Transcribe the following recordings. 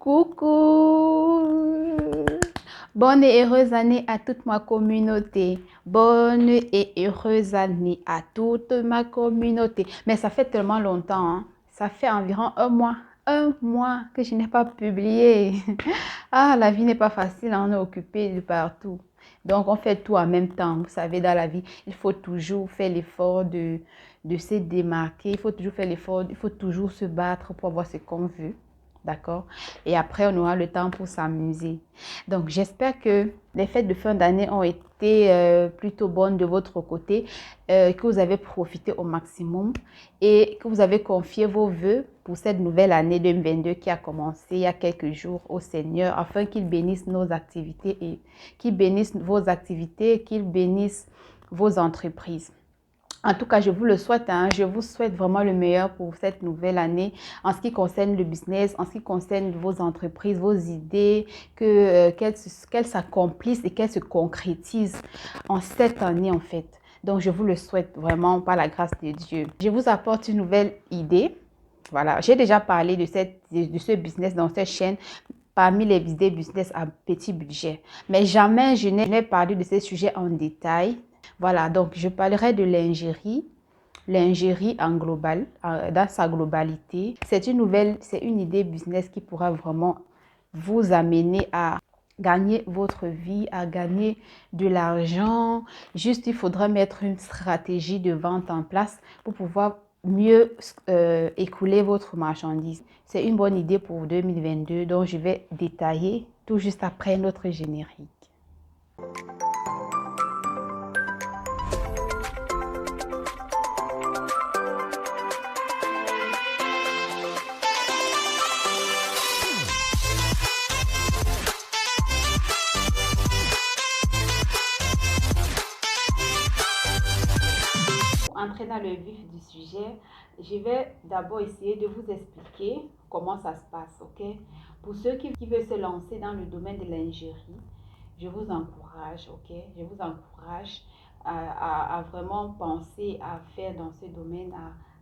Coucou! Bonne et heureuse année à toute ma communauté. Bonne et heureuse année à toute ma communauté. Mais ça fait tellement longtemps, hein? Ça fait environ un mois que je n'ai pas publié. Ah, la vie n'est pas facile, hein, on est occupé de partout. Donc, on fait tout en même temps. Vous savez, dans la vie, il faut toujours faire l'effort de se démarquer. Il faut toujours faire l'effort, il faut toujours se battre pour avoir ce qu'on veut. D'accord? Et après, on aura le temps pour s'amuser. Donc, j'espère que les fêtes de fin d'année ont été plutôt bonnes de votre côté, que vous avez profité au maximum et que vous avez confié vos vœux pour cette nouvelle année 2022 qui a commencé il y a quelques jours au Seigneur, afin qu'il bénisse nos activités et qu'il bénisse vos activités, qu'il bénisse vos entreprises. En tout cas, je vous le souhaite, hein. Je vous souhaite vraiment le meilleur pour cette nouvelle année en ce qui concerne le business, en ce qui concerne vos entreprises, vos idées, qu'elles s'accomplissent et qu'elles se concrétisent en cette année en fait. Donc, je vous le souhaite vraiment par la grâce de Dieu. Je vous apporte une nouvelle idée. Voilà, j'ai déjà parlé de ce business dans cette chaîne parmi les idées business à petit budget. Mais jamais je n'ai parlé de ces sujets en détail. Voilà, donc je parlerai de l'ingérie en global, dans sa globalité. C'est une idée business qui pourra vraiment vous amener à gagner votre vie, à gagner de l'argent. Juste, il faudra mettre une stratégie de vente en place pour pouvoir mieux écouler votre marchandise. C'est une bonne idée pour 2022, dont je vais détailler tout juste après notre générique. Pour entrer dans le vif du sujet, je vais d'abord essayer de vous expliquer comment ça se passe, ok? Pour ceux qui veulent se lancer dans le domaine de l'ingénierie, je vous encourage, ok? Je vous encourage à vraiment penser à faire dans ce domaine,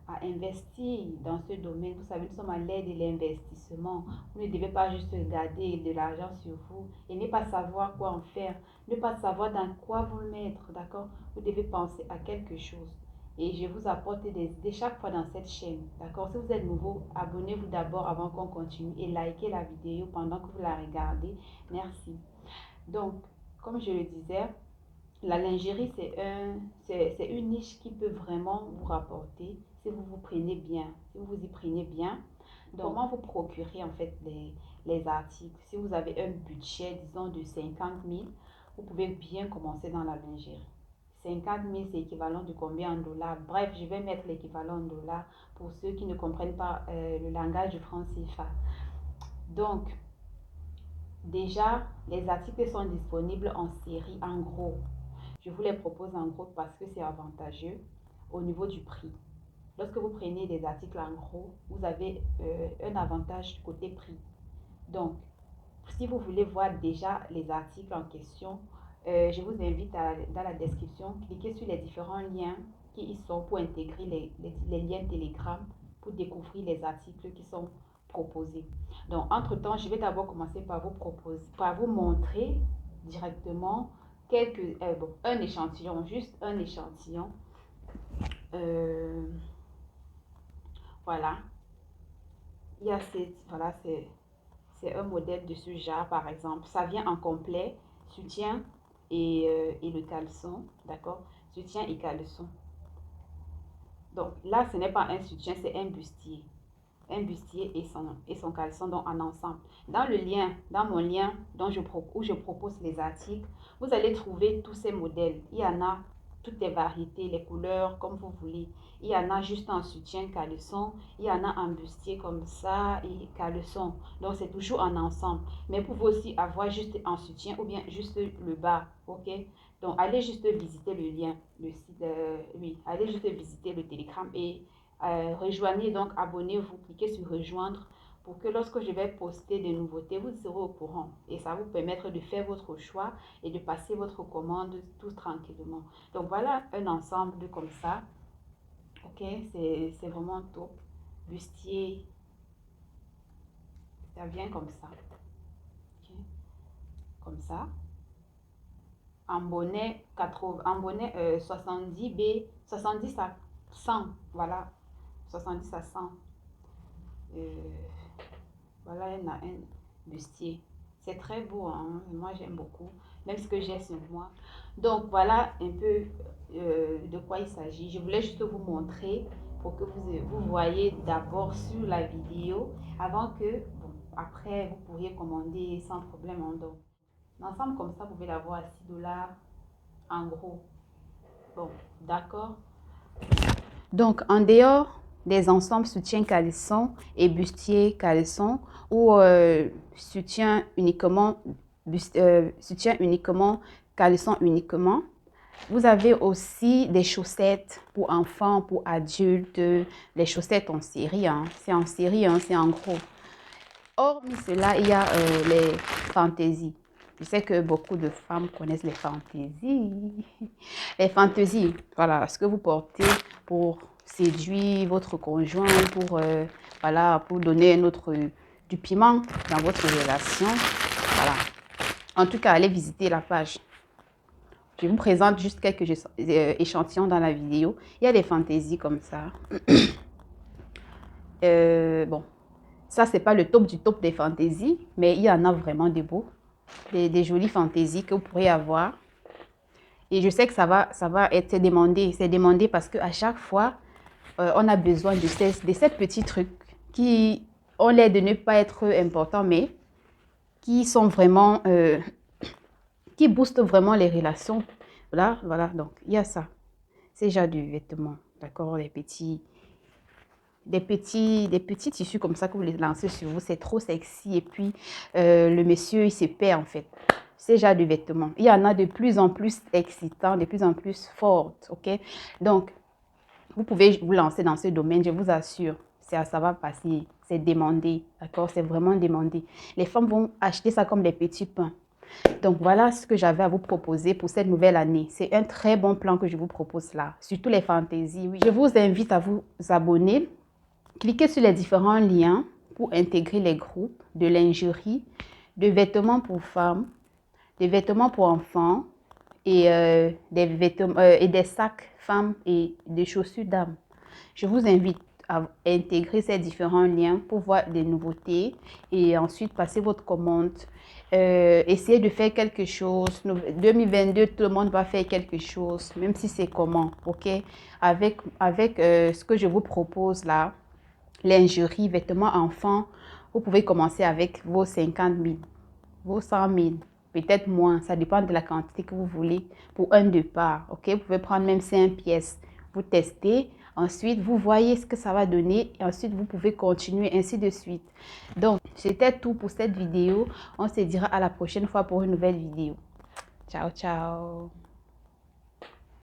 à investir dans ce domaine. Vous savez, nous sommes à l'ère de l'investissement. Vous ne devez pas juste garder de l'argent sur vous et ne pas savoir quoi en faire, ne pas savoir dans quoi vous le mettre, d'accord? Vous devez penser à quelque chose. Et je vous apporte des idées chaque fois dans cette chaîne, d'accord? Si vous êtes nouveau, abonnez-vous d'abord avant qu'on continue et likez la vidéo pendant que vous la regardez. Merci. Donc, comme je le disais, la lingerie, c'est une niche qui peut vraiment vous rapporter si vous vous prenez bien, si vous vous y prenez bien. Donc, comment vous procurer en fait les articles? Si vous avez un budget, disons, de 50 000, vous pouvez bien commencer dans la lingerie. 50 000, c'est équivalent de combien en dollars? Bref, je vais mettre l'équivalent en dollars pour ceux qui ne comprennent pas le langage du franc CFA. Donc, déjà, les articles sont disponibles en série, en gros. Je vous les propose en gros parce que c'est avantageux au niveau du prix. Lorsque vous prenez des articles en gros, vous avez un avantage côté prix. Donc, si vous voulez voir déjà les articles en question, je vous invite dans la description, cliquez sur les différents liens qui y sont pour intégrer les liens Telegram pour découvrir les articles qui sont proposés. Donc, entre-temps, je vais d'abord commencer par vous montrer directement un échantillon, juste un échantillon. Voilà. Il y a voilà, c'est un modèle de ce genre, par exemple. Ça vient en complet, soutien et le caleçon, d'accord? Soutien et caleçon. Donc là, ce n'est pas un soutien, c'est un bustier. Un bustier et son caleçon donc en ensemble. Dans mon lien où je propose les articles, vous allez trouver tous ces modèles. Il y en a toutes les variétés, les couleurs, comme vous voulez. Il y en a juste en soutien, caleçon. Il y en a en bustier comme ça et caleçon. Donc, c'est toujours en ensemble. Mais vous pouvez aussi avoir juste en soutien ou bien juste le bas, ok? Donc, allez juste visiter le lien, le site, oui, allez juste visiter le Telegram et rejoignez donc, abonnez-vous, cliquez sur rejoindre pour que lorsque je vais poster des nouveautés, vous serez au courant et ça vous permettre de faire votre choix et de passer votre commande tout tranquillement. Donc voilà un ensemble comme ça, ok, c'est vraiment top. Bustier, Ça vient comme ça. Ok. Comme ça. En bonnet 80, en bonnet 70B, 70 à 100. Voilà. 70 à 100. Voilà un bustier. C'est très beau, hein? Moi j'aime beaucoup, même ce que j'ai sur moi. Donc voilà un peu de quoi il s'agit. Je voulais juste vous montrer pour que vous voyez d'abord sur la vidéo avant que, bon, après vous pourriez commander sans problème. Donc l'ensemble comme ça, vous pouvez l'avoir à 6 $ en gros. Bon, d'accord. Donc, en dehors des ensembles soutien caleçon et bustier caleçon ou soutien uniquement caleçon uniquement, vous avez aussi des chaussettes pour enfants, pour adultes, les chaussettes en série, hein. C'est en série, hein, c'est en gros. Hormis cela, il y a les fantaisies. Je sais que beaucoup de femmes connaissent les fantaisies. Les fantaisies, voilà, ce que vous portez pour séduire votre conjoint, pour, voilà, pour donner du piment dans votre relation. Voilà. En tout cas, allez visiter la page. Je vous présente juste quelques échantillons dans la vidéo. Il y a des fantaisies comme ça. Bon, ça, c'est pas le top du top des fantaisies, mais il y en a vraiment des beaux, des jolies fantaisies que vous pourrez avoir. Et je sais que ça va être demandé. C'est demandé parce qu'à chaque fois, on a besoin de ces petits trucs qui ont l'air de ne pas être importants, mais qui sont vraiment, qui boostent vraiment les relations. Voilà, voilà. Donc, il y a ça. C'est déjà du vêtement, d'accord? Des petits tissus comme ça que vous les lancez sur vous, c'est trop sexy. Et puis, le monsieur, il se perd en fait. C'est déjà du vêtement. Il y en a de plus en plus excitants, de plus en plus fortes, ok? Donc, vous pouvez vous lancer dans ce domaine, je vous assure. Ça va passer, c'est demandé, d'accord? C'est vraiment demandé. Les femmes vont acheter ça comme des petits pains. Donc, voilà ce que j'avais à vous proposer pour cette nouvelle année. C'est un très bon plan que je vous propose là, surtout les fantaisies. Oui. Je vous invite à vous abonner. Cliquez sur les différents liens pour intégrer les groupes de lingerie, de vêtements pour femmes, des vêtements pour enfants et, des vêtements, et des sacs femmes et des chaussures dames. Je vous invite à intégrer ces différents liens pour voir des nouveautés et ensuite passer votre commande. Essayez de faire quelque chose. 2022, tout le monde va faire quelque chose, même si c'est comment, ok? Avec ce que je vous propose là, lingerie, vêtements enfants, vous pouvez commencer avec vos 50 000, vos 100 000, peut-être moins, ça dépend de la quantité que vous voulez pour un départ, ok? Vous pouvez prendre même 5 pièces, vous testez, ensuite vous voyez ce que ça va donner et ensuite vous pouvez continuer ainsi de suite. Donc, c'était tout pour cette vidéo. On se dira à la prochaine fois pour une nouvelle vidéo. Ciao, ciao!